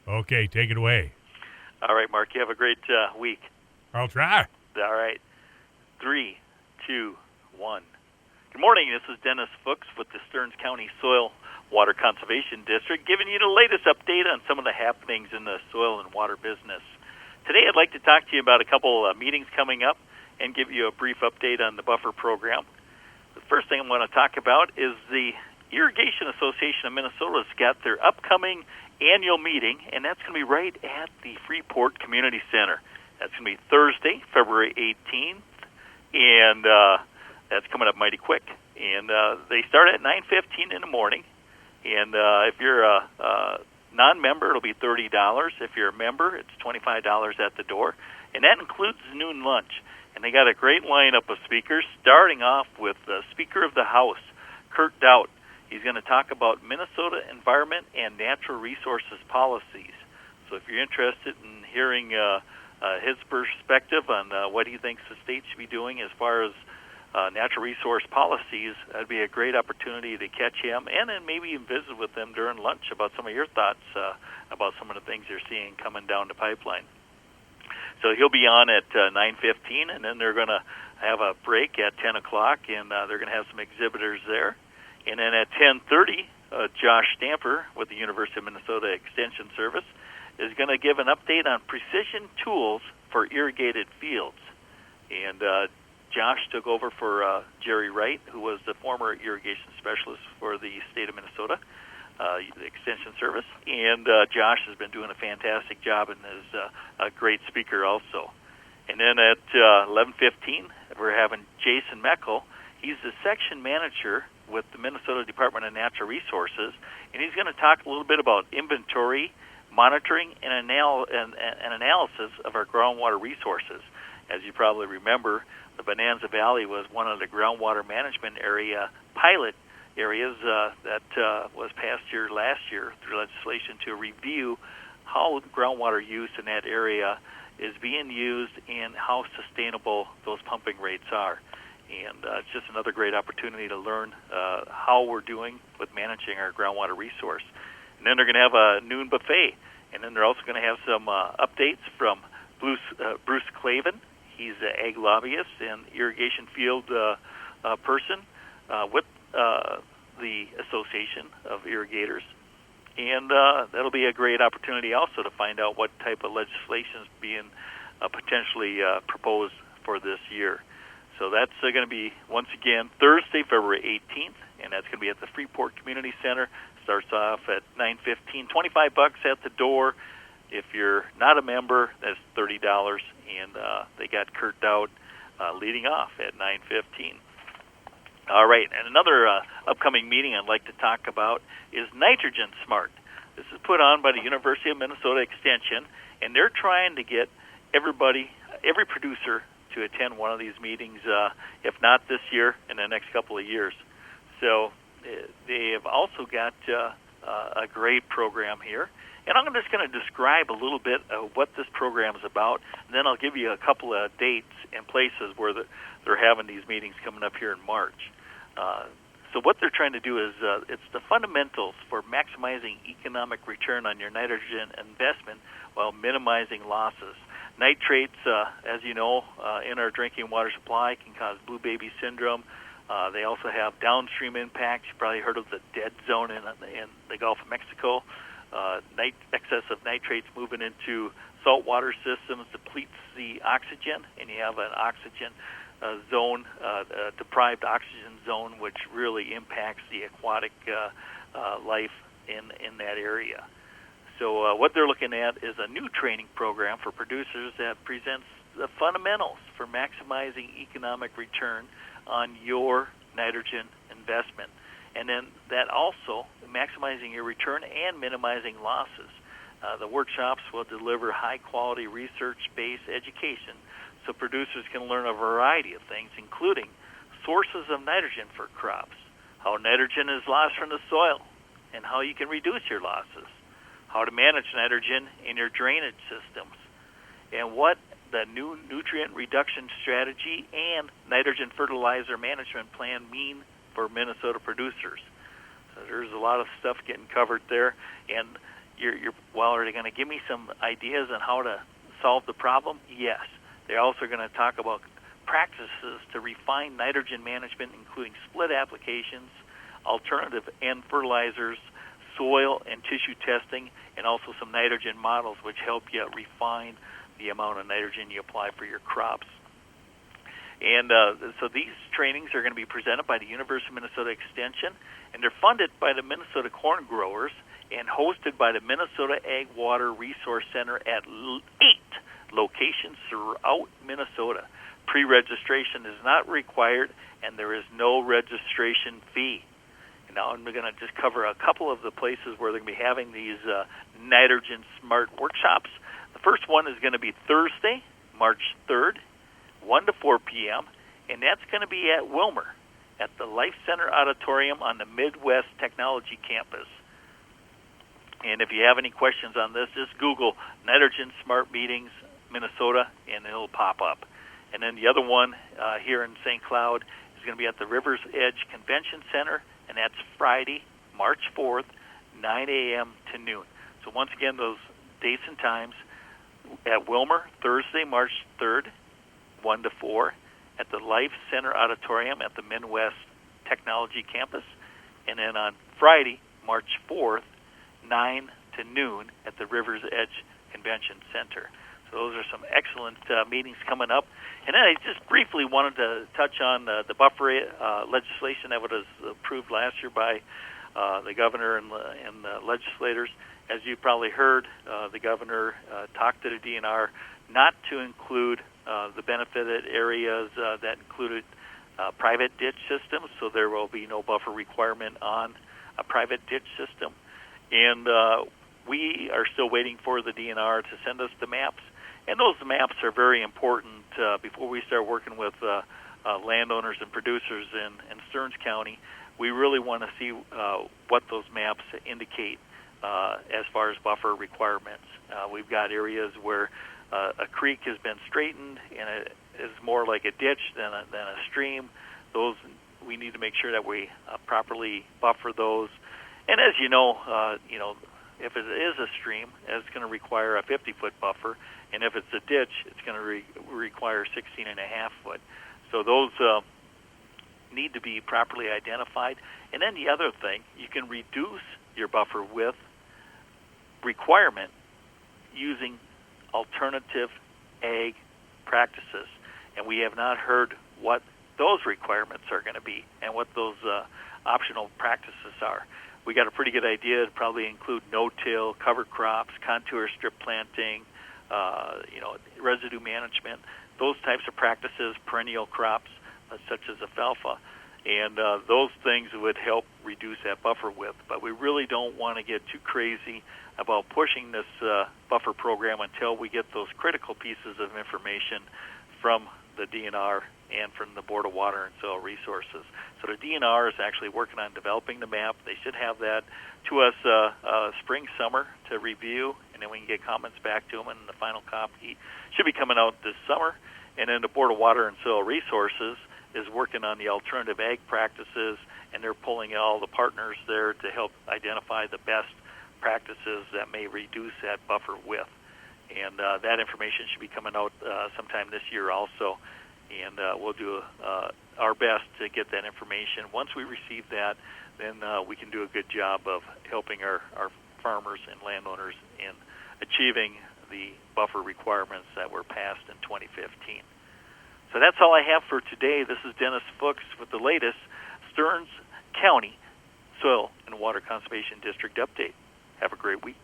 Okay, take it away. All right, Mark, you have a great week. I'll try. All right. 3, 2, 1. Good morning. This is Dennis Fuchs with the Stearns County Soil Water Conservation District, giving you the latest update on some of the happenings in the soil and water business. Today I'd like to talk to you about a couple meetings coming up and give you a brief update on the buffer program. The first thing I want to talk about is the Irrigation Association of Minnesota's got their upcoming annual meeting, and that's going to be right at the Freeport Community Center. That's going to be Thursday, February 18th, and that's coming up mighty quick. And they start at 9:15 in the morning, and if you're a non-member, it'll be $30. If you're a member, it's $25 at the door, and that includes noon lunch. And they got a great lineup of speakers, starting off with the Speaker of the House, Kurt Dowd. He's going to talk about Minnesota environment and natural resources policies. So if you're interested in hearing his perspective on what he thinks the state should be doing as far as natural resource policies, that'd be a great opportunity to catch him and then maybe even visit with him during lunch about some of your thoughts about some of the things you're seeing coming down the pipeline. So he'll be on at 9:15, and then they're going to have a break at 10 o'clock, and they're going to have some exhibitors there. And then at 10:30, Josh Stamper with the University of Minnesota Extension Service is going to give an update on precision tools for irrigated fields. And Josh took over for Jerry Wright, who was the former irrigation specialist for the state of Minnesota, the Extension Service. And Josh has been doing a fantastic job and is a great speaker also. And then at 11:15, we're having Jason Meckel. He's the section manager with the Minnesota Department of Natural Resources, and he's going to talk a little bit about inventory, monitoring, and analysis of our groundwater resources. As you probably remember, the Bonanza Valley was one of the groundwater management area pilot areas that was passed last year through legislation to review how groundwater use in that area is being used and how sustainable those pumping rates are. And it's just another great opportunity to learn how we're doing with managing our groundwater resource. And then they're going to have a noon buffet. And then they're also going to have some updates from Bruce Clavin. He's an ag lobbyist and irrigation field person with the Association of Irrigators. And that'll be a great opportunity also to find out what type of legislation is being potentially proposed for this year. So that's going to be, once again, Thursday, February 18th, and that's going to be at the Freeport Community Center. Starts off at 9:15, $25 at the door. If you're not a member, that's $30, and they got Kurt Dowd leading off at 9:15. All right, and another upcoming meeting I'd like to talk about is Nitrogen Smart. This is put on by the University of Minnesota Extension, and they're trying to get every producer to attend one of these meetings, if not this year, in the next couple of years. So they have also got a great program here. And I'm just going to describe a little bit of what this program is about, and then I'll give you a couple of dates and places where they're having these meetings coming up here in March. So what they're trying to do is it's the fundamentals for maximizing economic return on your nitrogen investment while minimizing losses. Nitrates, as you know, in our drinking water supply can cause blue baby syndrome. They also have downstream impacts. You've probably heard of the dead zone in the Gulf of Mexico. Excess of nitrates moving into saltwater systems depletes the oxygen, and you have an oxygen zone, deprived oxygen zone, which really impacts the aquatic life in that area. So what they're looking at is a new training program for producers that presents the fundamentals for maximizing economic return on your nitrogen investment. And then that also maximizing your return and minimizing losses. The workshops will deliver high-quality research-based education so producers can learn a variety of things, including sources of nitrogen for crops, how nitrogen is lost from the soil, and how you can reduce your losses, how to manage nitrogen in your drainage systems, and what the new nutrient reduction strategy and nitrogen fertilizer management plan mean for Minnesota producers. So there's a lot of stuff getting covered there. And well, are they going to give me some ideas on how to solve the problem? Yes. They're also going to talk about practices to refine nitrogen management, including split applications, alternative N fertilizers, soil and tissue testing, and also some nitrogen models which help you refine the amount of nitrogen you apply for your crops. And so these trainings are going to be presented by the University of Minnesota Extension, and they're funded by the Minnesota Corn Growers and hosted by the Minnesota Ag Water Resource Center at 8 locations throughout Minnesota. Pre-registration is not required, and there is no registration fee. Now I'm going to just cover a couple of the places where they're going to be having these nitrogen smart workshops. The first one is going to be Thursday, March 3rd, 1 to 4 p.m., and that's going to be at Wilmer at the Life Center Auditorium on the Midwest Technology Campus. And if you have any questions on this, just Google Nitrogen Smart Meetings Minnesota, and it'll pop up. And then the other one here in St. Cloud is going to be at the Rivers Edge Convention Center, and that's Friday, March 4th, 9 a.m. to noon. So once again, those dates and times at Wilmer, Thursday, March 3rd, 1 to 4, at the Life Center Auditorium at the Midwest Technology Campus, and then on Friday, March 4th, 9 to noon at the Rivers Edge Convention Center. So those are some excellent meetings coming up. And then I just briefly wanted to touch on the buffer legislation that was approved last year by the governor and the legislators. As you probably heard, the governor talked to the DNR not to include the benefited areas that included private ditch systems, so there will be no buffer requirement on a private ditch system. And we are still waiting for the DNR to send us the maps. And those maps are very important before we start working with landowners and producers in Stearns County. We really want to see what those maps indicate as far as buffer requirements. We've got areas where a creek has been straightened and it is more like a ditch than a stream. Those we need to make sure that we properly buffer those. And as you know, if it is a stream, it's going to require a 50-foot buffer, and if it's a ditch, it's going to require 16.5-foot. So those need to be properly identified. And then the other thing, you can reduce your buffer width requirement using alternative ag practices. And we have not heard what those requirements are going to be and what those optional practices are. We got a pretty good idea. It'd probably include no-till, cover crops, contour strip planting, residue management, those types of practices, perennial crops such as alfalfa. And those things would help reduce that buffer width. But we really don't want to get too crazy about pushing this buffer program until we get those critical pieces of information from the DNR and from the Board of Water and Soil Resources. So the DNR is actually working on developing the map. They should have that to us spring, summer to review, and then we can get comments back to them, and the final copy should be coming out this summer. And then the Board of Water and Soil Resources is working on the alternative ag practices, and they're pulling all the partners there to help identify the best practices that may reduce that buffer width. And that information should be coming out sometime this year also. And we'll do our best to get that information. Once we receive that, then we can do a good job of helping our farmers and landowners in achieving the buffer requirements that were passed in 2015. So that's all I have for today. This is Dennis Fuchs with the latest Stearns County Soil and Water Conservation District update. Have a great week.